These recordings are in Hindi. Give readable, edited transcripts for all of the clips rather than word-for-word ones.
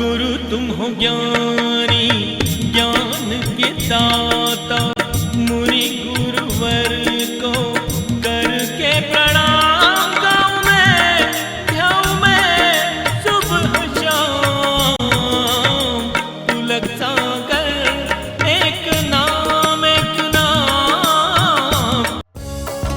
गुरु तुम हो ज्ञानी ज्ञान के दाता, मुनि गुरुवर को करके प्रणाम गाऊं मैं, ध्याऊं मैं सुबह शाम। पुलक सागर एक नाम एक नाम।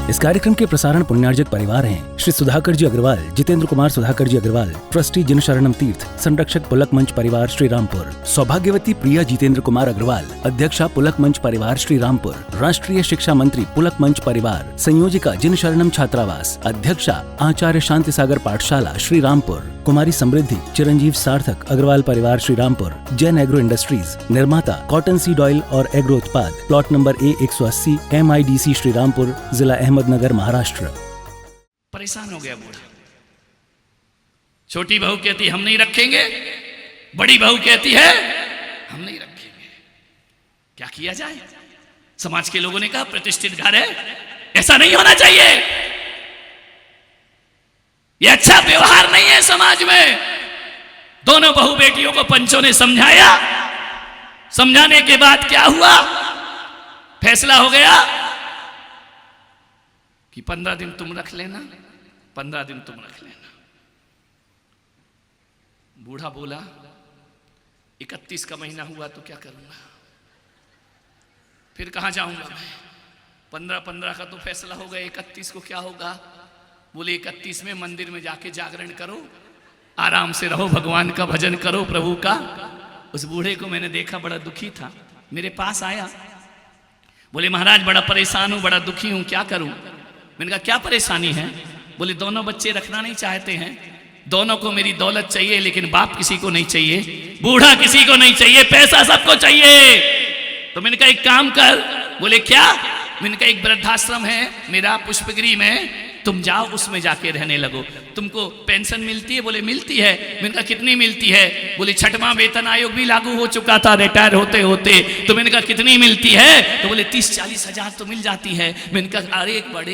इस कार्यक्रम के प्रसारण पुण्यार्जक परिवार हैं श्री सुधाकर जी अग्रवाल, जितेंद्र कुमार सुधाकर जी अग्रवाल, ट्रस्टी जिन शरणम तीर्थ, संरक्षक पुलक मंच परिवार श्री रामपुर, सौभाग्यवती प्रिया जितेंद्र कुमार अग्रवाल, अध्यक्षा पुलक मंच परिवार श्री रामपुर, राष्ट्रीय शिक्षा मंत्री पुलक मंच परिवार, संयोजिका जिन शरणम छात्रावास, अध्यक्षा आचार्य शांति सागर पाठशाला श्री रामपुर, कुमारी समृद्धि चिरंजीव सार्थक अग्रवाल परिवार श्री रामपुर, जैन एग्रो इंडस्ट्रीज, निर्माता कॉटन सीड ऑयल और एग्रो उत्पाद, plot number A180 MIDC Shri Rampur, जिला अहमदनगर, महाराष्ट्र। परेशान हो गया बूढ़ा। छोटी बहू कहती हम नहीं रखेंगे, बड़ी बहू कहती है हम नहीं रखेंगे। क्या किया जाए? समाज के लोगों ने कहा प्रतिष्ठित घर है, ऐसा नहीं होना चाहिए, यह अच्छा व्यवहार नहीं है समाज में। दोनों बहू बेटियों को पंचों ने समझाया। समझाने के बाद क्या हुआ? फैसला हो गया कि 15 दिन तुम रख लेना, 15 दिन तुम रख लेना। बूढ़ा बोला 31 का महीना हुआ तो क्या करूंगा, फिर कहां जाऊंगा मैं? 15 का तो फैसला हो गया, 31 को क्या होगा? बोले 31 में मंदिर में जाके जागरण करो, आराम से रहो, भगवान का भजन करो, प्रभु का। उस बूढ़े को मैंने देखा, बड़ा दुखी था, मेरे पास आया, बोले महाराज बड़ा परेशान हूं, बड़ा दुखी हूं, क्या करूं? मैंने कहा क्या परेशानी है? बोले दोनों बच्चे रखना नहीं चाहते हैं, दोनों को मेरी दौलत चाहिए, लेकिन बाप किसी को नहीं चाहिए, बूढ़ा किसी को नहीं चाहिए, पैसा सबको चाहिए। तो मैंने कहा एक काम कर। बोले क्या? मैंने कहा एक वृद्धाश्रम है मेरा पुष्पगिरी में, तुम जाओ उसमें जाके रहने लगो। तुमको पेंशन मिलती है? बोले मिलती है। मैंने कहा कितनी मिलती है? बोले 6वां वेतन आयोग भी लागू हो चुका था रिटायर होते होते। तो मैंने कहा कितनी मिलती है? तो बोले 30-40 हजार तो मिल जाती है। मैंने कहा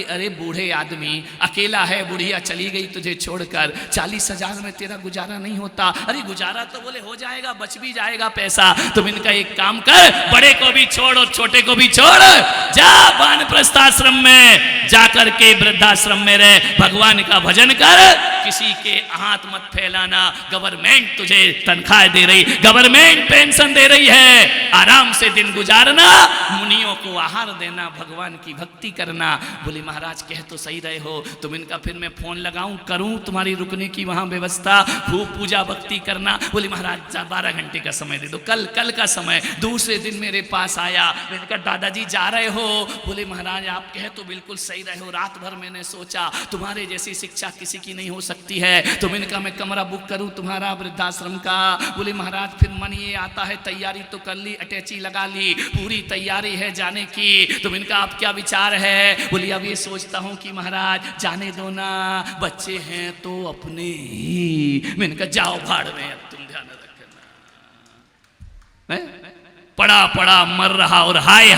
अरे बूढ़े आदमी, अकेला है, बुढ़िया चली गई तुझे छोड़कर, 40 हजार में तेरा गुजारा नहीं होता। अरे गुजारा तो बोले हो जाएगा, बच भी जाएगा पैसा। तो मैंने कहा एक काम कर, बड़े को भी छोड़ और छोटे को भी छोड़, जा वानप्रस्थ आश्रम में जाकर के वृद्धाश्रम में रह, भगवान का भजन कर, किसी के हाथ मत फैलाना। गवर्नमेंट तुझे तनख्वाह दे रही, गवर्नमेंट पेंशन दे रही है, आराम से दिन गुजारना, मुनियों को आहार देना, भगवान की भक्ति करना। बोले महाराज कह तो सही रहे हो। तुम इनका फिर मैं फोन लगाऊं, करूं तुम्हारी रुकने की वहां व्यवस्था, खूब पूजा भक्ति करना। बोले महाराज 12 घंटे का समय दे दो, कल का समय। दूसरे दिन मेरे पास आया, मैंने कहा दादाजी जा रहे हो? बोले महाराज आप कहे तो बिल्कुल सही रहे हो, रात भर मैंने सोचा तुम्हारे जैसी शिक्षा किसी की नहीं हो सकती है। तो मैंने कहा मैं कमरा बुक करूं तुम्हारा वृद्धाश्रम का? बोले महाराज फिर मन ये आता है, तैयारी तो कर ली, अटैची लगा ली, पूरी तैयारी है जाने की। तो मैंने कहा आप क्या विचार है? बोले अब ये सोचता हूं कि महाराज जाने दो ना, बच्चे हैं तो अपने ही। मैंने कहा जाओ भाड़ में, अब तुम ध्यान रखना। पड़ा मर रहा और हाय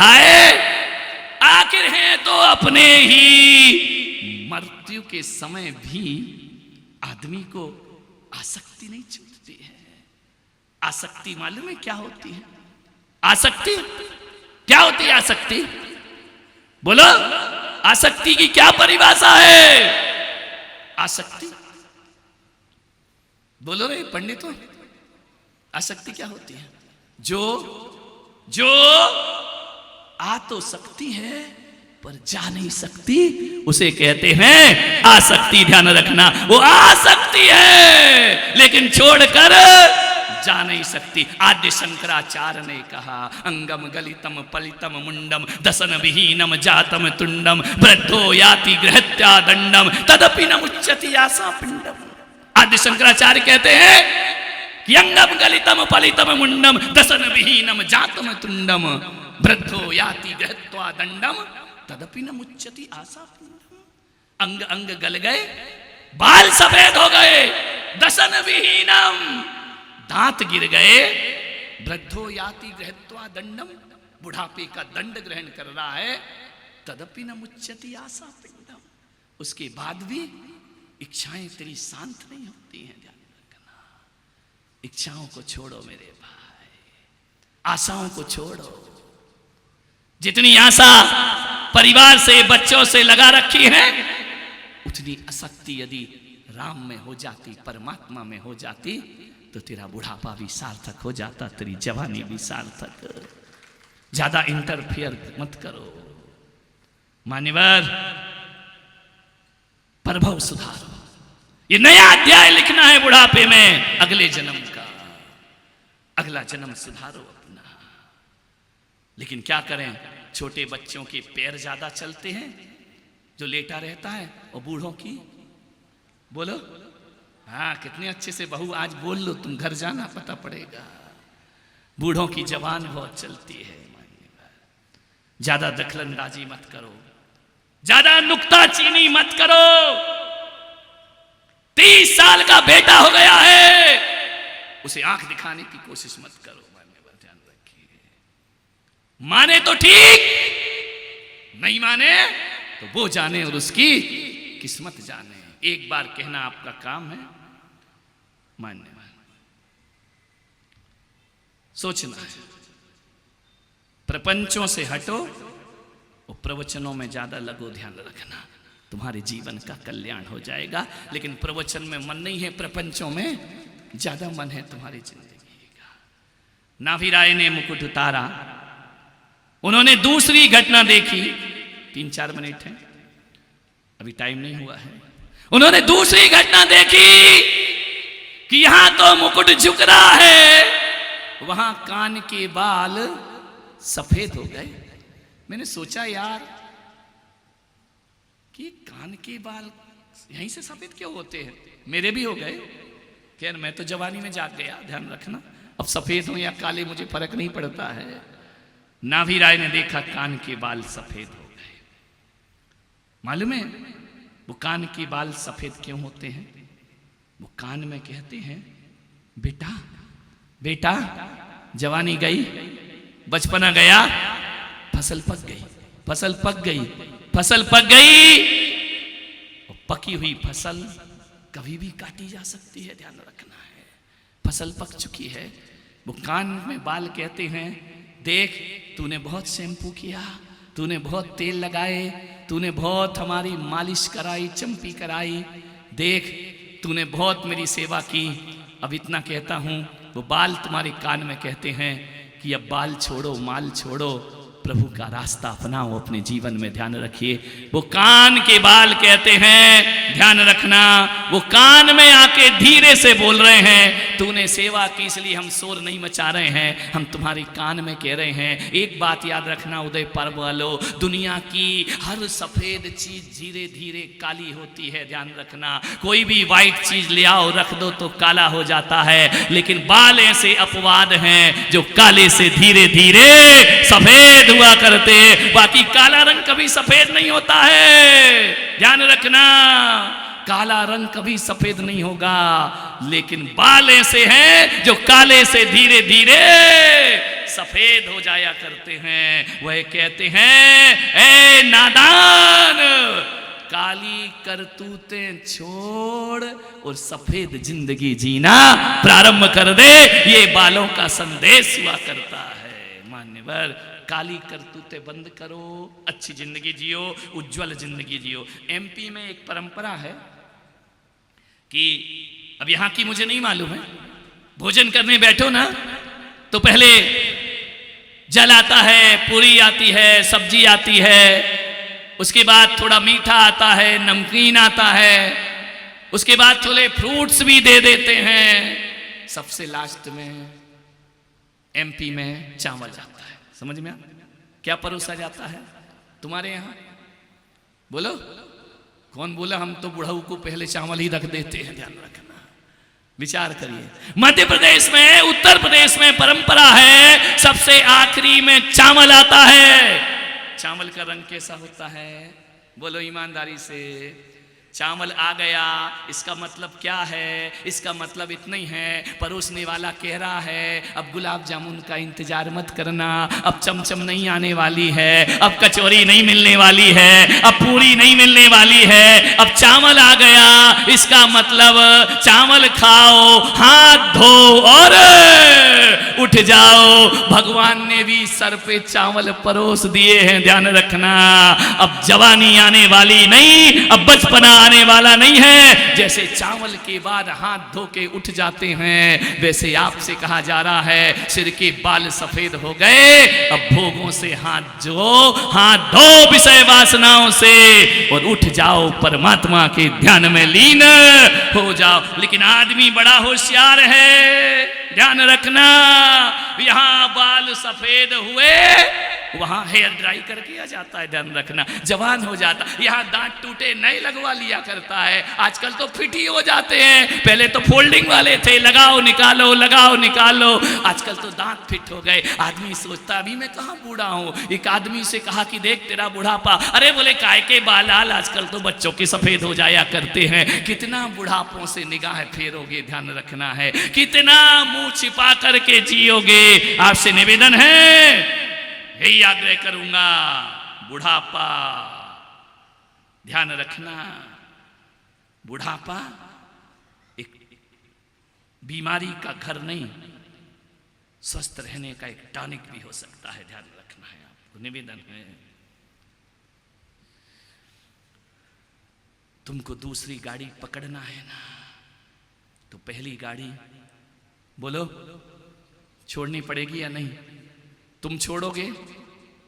आखिर हैं तो अपने ही। मृत्यु के समय भी आदमी को आसक्ति नहीं छूटती है। आसक्ति मालूम है क्या होती है? आसक्ति क्या होती है? आसक्ति बोलो, आसक्ति की क्या परिभाषा है? आसक्ति बोलो रे पंडितों, आसक्ति क्या होती है? जो आ तो सकती है पर जा नहीं सकती, उसे कहते हैं आसक्ति। ध्यान रखना, वो आ सकती है लेकिन छोड़कर जा नहीं सकती। आद्य शंकराचार्य ने कहा अंगम गलितम पलितम मुंडम दसन विहीनम जातम तुंडम वृद्धो याति गृहत्या दंडम तदपि न मुच्यति आसा पिंडम। आद्य शंकराचार्य कहते हैं कि अंगम गलितम पलितम मुंडम दसन विहीनम जातम तुंडम वृद्धो याति गृहत्या दंडम तदपि न मुच्यति आसा पिंडम। अंग अंग गल गए, बाल सफेद हो गए, दसन विहीनम, दांत गिर गए, वृद्धो याति गृहत्वा दंडम, बुढ़ापे का दंड ग्रहण कर रहा है, तदपि न मुच्यति आसा पिंडम, उसके बाद भी इच्छाएं तेरी शांत नहीं होती हैं। ध्यान रखना, इच्छाओं को छोड़ो मेरे भाई, आशाओं को छोड़ो। जितनी आशा परिवार से बच्चों से लगा रखी है, उतनी आसक्ति यदि राम में हो जाती, परमात्मा में हो जाती, तो तेरा बुढ़ापा भी सार्थक हो जाता, तेरी जवानी भी सार्थक। ज्यादा इंटरफियर मत करो। मान्यवर, प्रभव सुधारो। ये नया अध्याय लिखना है बुढ़ापे में, अगले जन्म का। अगला जन्म सुधारो अपना। लेकिन क्या करें, छोटे बच्चों के पैर ज्यादा चलते हैं जो लेटा रहता है, और बूढ़ों की बोलो, हाँ कितने अच्छे से बहू आज बोल लो, तुम घर जाना पता पड़ेगा। बूढ़ों की जबान बहुत चलती है। ज्यादा दखलंदाजी मत करो, ज्यादा नुक्ताचीनी मत करो। 30 साल का बेटा हो गया है, उसे आंख दिखाने की कोशिश मत करो। ध्यान रखिए, माने तो ठीक, नहीं माने तो वो जाने और उसकी किस्मत जाने। एक बार कहना आपका काम है, मानने वाला सोचना है। प्रपंचों से हटो और प्रवचनों में ज्यादा लगो। ध्यान रखना, तुम्हारे जीवन का कल्याण हो जाएगा। लेकिन प्रवचन में मन नहीं है, प्रपंचों में ज्यादा मन है तुम्हारी जिंदगी का। नाभिराय ने मुकुट उतारा, उन्होंने दूसरी घटना देखी। 3-4 मिनट है, अभी टाइम नहीं हुआ है। उन्होंने दूसरी घटना देखी कि यहां तो मुकुट झुक रहा है, वहां कान के बाल सफेद हो गए। मैंने सोचा यार कि कान के बाल यहीं से सफेद क्यों होते हैं, मेरे भी हो गए। खैर मैं तो जवानी में जाग गया, ध्यान रखना। अब सफेद हो या काले मुझे फर्क नहीं पड़ता है। नाभिराय ने देखा कान के बाल सफेद हो गए। मालूम है वो कान के बाल सफेद क्यों होते हैं? वो कान में कहते हैं, बेटा बेटा, जवानी गई, बचपना गया, फसल पक गई, फसल पक गई, फसल पक गई। और पकी हुई फसल कभी भी काटी जा सकती है, ध्यान रखना है। फसल पक चुकी है। वो कान में बाल कहते हैं, देख तूने बहुत शैम्पू किया, तूने बहुत तेल लगाए, तूने बहुत हमारी मालिश कराई, चंपी कराई, देख तूने बहुत मेरी सेवा की। अब इतना कहता हूं, वो बाल तुम्हारे कान में कहते हैं कि अब बाल छोड़ो, माल छोड़ो, प्रभु का रास्ता अपनाओ अपने जीवन में। ध्यान रखिए, वो कान के बाल कहते हैं, ध्यान रखना, वो कान में आके धीरे से बोल रहे हैं, तूने सेवा की इसलिए हम शोर नहीं मचा रहे हैं, हम तुम्हारे कान में कह रहे हैं। एक बात याद रखना उदय पर्व वालों, दुनिया की हर सफेद चीज धीरे धीरे काली होती है, ध्यान रखना। कोई भी व्हाइट चीज ले आओ रख दो तो काला हो जाता है, लेकिन बाल ऐसे अपवाद हैं जो काले से धीरे धीरे सफेद हुआ करते, बाकी काला रंग कभी सफेद नहीं होता है। ध्यान रखना, काला रंग कभी सफेद नहीं होगा, लेकिन बाल ऐसे हैं जो काले से धीरे धीरे सफेद हो जाया करते हैं। वह कहते हैं, ए नादान, काली करतूतें छोड़ और सफेद जिंदगी जीना प्रारंभ कर दे। ये बालों का संदेश हुआ करता है। मान्यवर, काली करतूतें बंद करो, अच्छी जिंदगी जियो, उज्जवल जिंदगी जियो। एमपी में एक परंपरा है कि अब यहां की मुझे नहीं मालूम है, भोजन करने बैठो ना तो पहले जल आता है, पूरी आती है, सब्जी आती है, उसके बाद थोड़ा मीठा आता है, नमकीन आता है, उसके बाद थोड़े फ्रूट्स भी दे देते हैं, सबसे लास्ट में एमपी में चावल आता है। समझ में क्या परोसा जाता है तुम्हारे यहां? बोलो, कौन बोला? हम तो बुढ़ऊ को पहले चावल ही रख देते हैं। ध्यान रखना, विचार करिए। मध्य प्रदेश में, उत्तर प्रदेश में परंपरा है, सबसे आखिरी में चावल आता है। चावल का रंग कैसा होता है? बोलो ईमानदारी से। चावल आ गया, इसका मतलब क्या है? इसका मतलब इतना ही है, परोसने वाला कह रहा है अब गुलाब जामुन का इंतजार मत करना, अब चमचम नहीं आने वाली है, अब कचौरी नहीं मिलने वाली है, अब पूरी नहीं मिलने वाली है, अब चावल आ गया, इसका मतलब चावल खाओ, हाथ धो और उठ जाओ। भगवान ने भी सर पे चावल परोस दिए हैं, ध्यान रखना। अब जवानी आने वाली नहीं, अब बचपना आने वाला नहीं है। जैसे चावल के बाद हाथ धो के उठ जाते हैं, वैसे आपसे कहा जा रहा है सिर के बाल सफेद हो गए, अब भोगों से हाथ धो विषय वासनाओं से और उठ जाओ, परमात्मा के ध्यान में लीन हो जाओ। लेकिन आदमी बड़ा होशियार है, ध्यान रखना। यहां बाल सफेद हुए, वहां हेयर ड्राई करके आ जाता है, ध्यान रखना, जवान हो जाता। यहाँ दांत टूटे नए लगवा लिया करता है, आजकल तो फिट ही हो जाते हैं। पहले तो फोल्डिंग वाले थे, लगाओ निकालो लगाओ निकालो, आजकल तो दांत फिट हो गए। आदमी सोचता अभी मैं कहाँ बूढ़ा हूँ। एक आदमी से कहा कि देख तेरा बुढ़ापा, अरे बोले काय के बाल लाल, आजकल तो बच्चों के सफेद हो जाया करते हैं। कितना बुढ़ापों से निगाह फेरोगे, ध्यान रखना है, कितना मुंह छिपा करके जियोगे। आपसे निवेदन है, यही आग्रह करूंगा, बुढ़ापा ध्यान रखना। बुढ़ापा एक बीमारी का घर नहीं, स्वस्थ रहने का एक टॉनिक भी हो सकता है, ध्यान रखना है। आपको निवेदन है, तुमको दूसरी गाड़ी पकड़ना है ना, तो पहली गाड़ी बोलो छोड़नी पड़ेगी या नहीं? तुम छोड़ोगे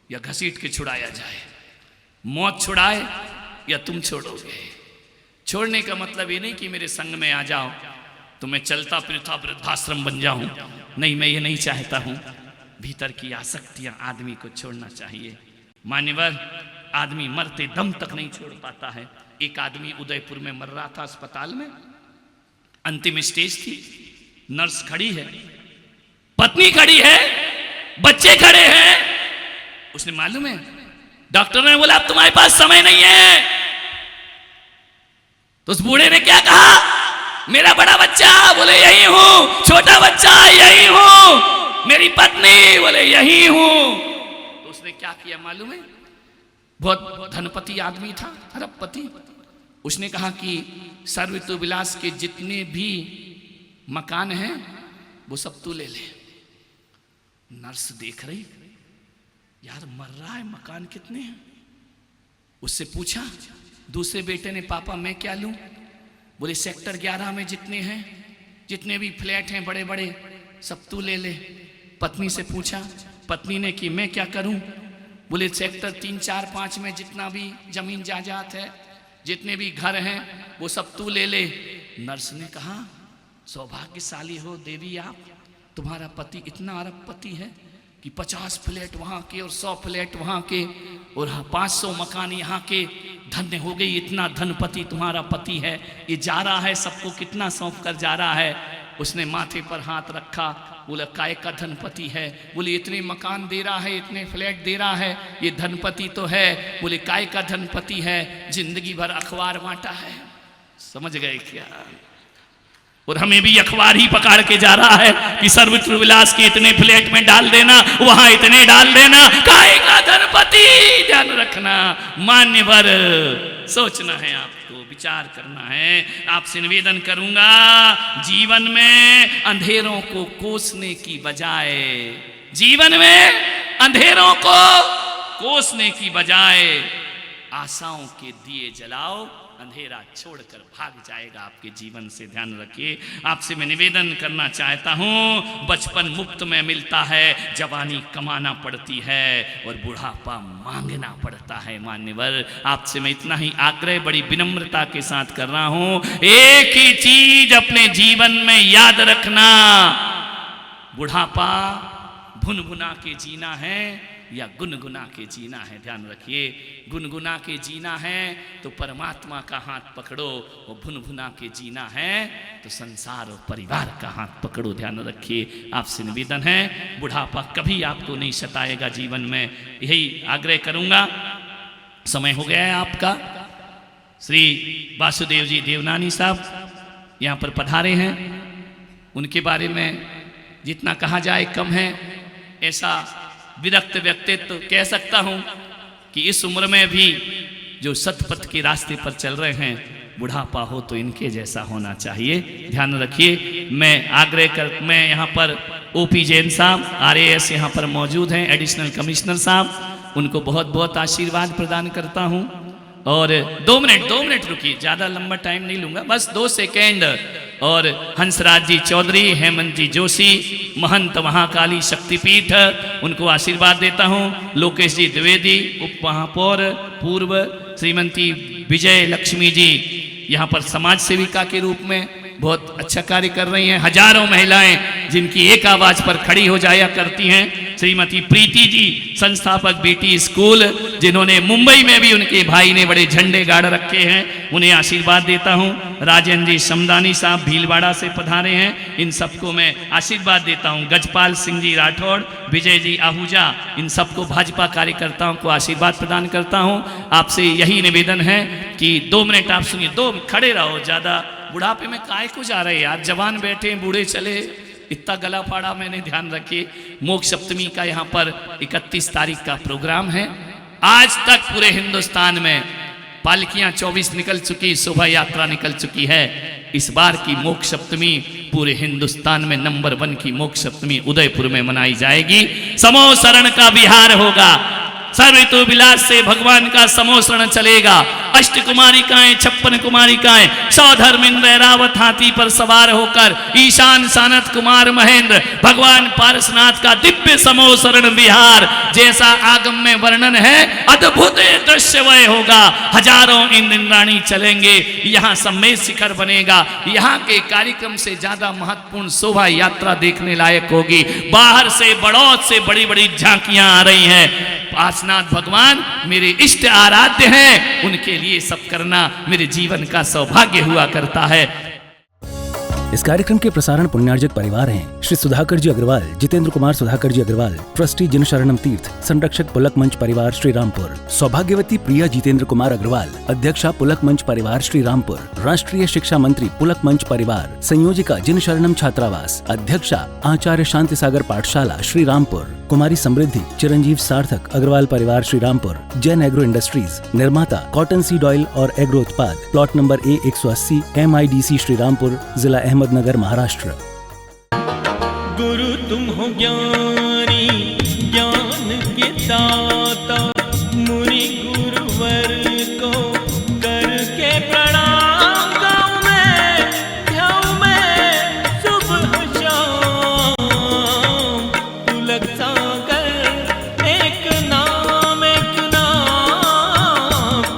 या घसीट के छुड़ाया जाए? मौत छुड़ाए या तुम छोड़ोगे? छोड़ने का मतलब ये नहीं कि मेरे संग में आ जाओ तो मैं चलता फिरता वृद्धाश्रम बन जाऊं, नहीं, मैं ये नहीं चाहता हूं। भीतर की आसक्तियां आदमी को छोड़ना चाहिए। मान्यवर, आदमी मरते दम तक नहीं छोड़ पाता है। एक आदमी उदयपुर में मर रहा था अस्पताल में, अंतिम स्टेज थी, नर्स खड़ी है, पत्नी खड़ी है, बच्चे खड़े हैं। उसने मालूम है, डॉक्टर ने बोला अब तुम्हारे पास समय नहीं है। तो उस बूढ़े ने क्या कहा, मेरा बड़ा बच्चा, बोले यही हूं, छोटा बच्चा यही हूं, मेरी पत्नी, बोले यही हूं। तो उसने क्या किया मालूम है, बहुत धनपति आदमी था, अरबपति। उसने कहा कि सर्वतो विलास के जितने भी मकान हैं वो सब तू ले ले। नर्स देख रही, यार मर रहा है, मकान कितने हैं? उससे पूछा, दूसरे बेटे ने, पापा मैं क्या लूं? बोले सेक्टर 11 में जितने हैं, जितने भी फ्लैट हैं बड़े बड़े, सब तू ले ले। पत्नी से पूछा, पत्नी ने कि मैं क्या करूं? बोले सेक्टर 3, 4, 5 में जितना भी जमीन जायदाद है, जितने भी घर हैं वो सब तू ले ले। नर्स ने कहा, सौभाग्यशाली हो देवी आप, तुम्हारा पति इतना अरबपति है कि 50 फ्लैट वहाँ के और 100 फ्लैट वहाँ के और 500 मकान यहाँ के, धन्य हो गई, इतना धनपति तुम्हारा पति है। ये जा रहा है सबको कितना सौंप कर जा रहा है। उसने माथे पर हाथ रखा, बोला काय का धनपति है? बोले इतने मकान दे रहा है, इतने फ्लैट दे रहा है, ये धनपति तो है। बोले काय का धनपति है? जिंदगी भर अखबार बांटा है। समझ गए क्या? और हमें भी अखबार ही पकड़ के जा रहा है कि सर्वत्र विलास के इतने फ्लैट में डाल देना, वहां इतने डाल देना, काय का धनपति। ध्यान रखना, मान्यवर, सोचना है, आपको विचार करना है। आपसे निवेदन करूंगा, जीवन में अंधेरों को कोसने की बजाय, जीवन में अंधेरों को कोसने की बजाय आशाओं के दिए जलाओ, अंधेरा छोड़कर भाग जाएगा आपके जीवन से। ध्यान रखिए। आपसे मैं निवेदन करना चाहता हूं, बचपन मुफ्त में मिलता है, जवानी कमाना पड़ती है और बुढ़ापा मांगना पड़ता है। मान्यवर, आपसे मैं इतना ही आग्रह बड़ी विनम्रता के साथ कर रहा हूं, एक ही चीज अपने जीवन में याद रखना, बुढ़ापा भुनभुना के जीना है या गुनगुना के जीना है। ध्यान रखिए, गुनगुना के जीना है तो परमात्मा का हाथ पकड़ो, और भुनभुना के जीना है तो संसार और परिवार का हाथ पकड़ो। ध्यान रखिए। आपसे निवेदन है, बुढ़ापा कभी आपको नहीं सताएगा जीवन में, यही आग्रह करूंगा। समय हो गया है आपका, श्री वासुदेव जी देवनानी साहब यहाँ पर पधारे हैं। उनके बारे में जितना कहा जाए कम है। ऐसा विरक्त व्यक्तित्व कह सकता हूँ कि इस उम्र में भी जो सतपथ के रास्ते पर चल रहे हैं, बुढ़ापा हो तो इनके जैसा होना चाहिए। ध्यान रखिए। मैं यहाँ पर ओपी जैन साहब RAS यहाँ पर मौजूद हैं, एडिशनल कमिश्नर साहब, उनको बहुत बहुत आशीर्वाद प्रदान करता हूँ। और 2 मिनट रुकिए, ज़्यादा लंबा टाइम नहीं लूँगा, बस 2 सेकेंड। और हंसराज जी चौधरी, हेमंत जी जोशी, महंत महाकाली शक्तिपीठ, उनको आशीर्वाद देता हूँ। लोकेश जी द्विवेदी, उप महापौर पूर्व, श्रीमती विजय लक्ष्मी जी यहाँ पर समाज सेविका के रूप में बहुत अच्छा कार्य कर रही हैं। हजारों महिलाएं जिनकी एक आवाज पर खड़ी हो जाया करती हैं। श्रीमती प्रीति जी संस्थापक BT स्कूल, जिन्होंने मुंबई में भी उनके भाई ने बड़े झंडे गाड़ रखे हैं, उन्हें आशीर्वाद देता हूं। राजेंद्र जी समदानी साहब भीलवाड़ा से पधारे हैं, इन सबको मैं आशीर्वाद देता हूं। गजपाल सिंह जी राठौड़, विजय जी आहूजा, इन सबको भाजपा कार्यकर्ताओं को आशीर्वाद प्रदान करता हूं। आपसे यही निवेदन है कि 2 मिनट आप सुनिए, 2 खड़े रहो, ज़्यादा बुढ़ापे में काय को जा रहे यार, जवान बैठे बूढ़े चले, इतना गला फाड़ा मैंने, ध्यान रखिए। मोक्ष सप्तमी का यहाँ पर 31 तारीख का प्रोग्राम है। आज तक पूरे हिंदुस्तान में पालकियां 24 निकल चुकी, शोभा यात्रा निकल चुकी है। इस बार की मोक्ष सप्तमी पूरे हिंदुस्तान में नंबर 1 की मोक्ष सप्तमी उदयपुर में मनाई जाएगी। समोसरण का विहार होगा, सर्व ऋतु विलास से भगवान का समोसरण चलेगा। 8 कुमारिकाएं, 56 कुमारिकाएं, 100 धर्मेंद्र रावत हाथी पर सवार होकर, ईशान सानत कुमार महेंद्र, भगवान पारसनाथ का दिव्य समोसरण विहार जैसा आगम में वर्णन है, अद्भुत दृश्य वह होगा। हजारों इंद्राणी चलेंगे, यहाँ सम्मेद शिखर बनेगा। यहाँ के कार्यक्रम से ज्यादा महत्वपूर्ण शोभा यात्रा देखने लायक होगी। बाहर से बड़ौद से बड़ी बड़ी झांकियां आ रही हैं। पार्श्वनाथ भगवान मेरे इष्ट आराध्य हैं, उनके लिए सब करना मेरे जीवन का सौभाग्य हुआ करता है। इस कार्यक्रम के प्रसारण पुण्यार्जक परिवार हैं श्री सुधाकर जी अग्रवाल, जितेंद्र कुमार सुधाकर जी अग्रवाल, ट्रस्टी जिन शरणम तीर्थ, संरक्षक पुलक मंच परिवार श्री रामपुर, सौभाग्यवती प्रिया जितेंद्र कुमार अग्रवाल, अध्यक्षा पुलक मंच परिवार श्री रामपुर, राष्ट्रीय शिक्षा मंत्री पुलक मंच परिवार, संयोजिका जिन शरणम छात्रावास, अध्यक्षा आचार्य शांति सागर पाठशाला श्री रामपुर, कुमारी समृद्धि चिरंजीव सार्थक अग्रवाल परिवार श्री रामपुर, जैन एग्रो इंडस्ट्रीज, निर्माता कॉटन सीड ऑयल और एग्रो उत्पाद, plot number A180 MIDC Shri Rampur, जिला अहमदनगर, महाराष्ट्र। गुरु तुम हो ज्ञानी, ज्ञान के दाता, मुनि गुरुवर को करके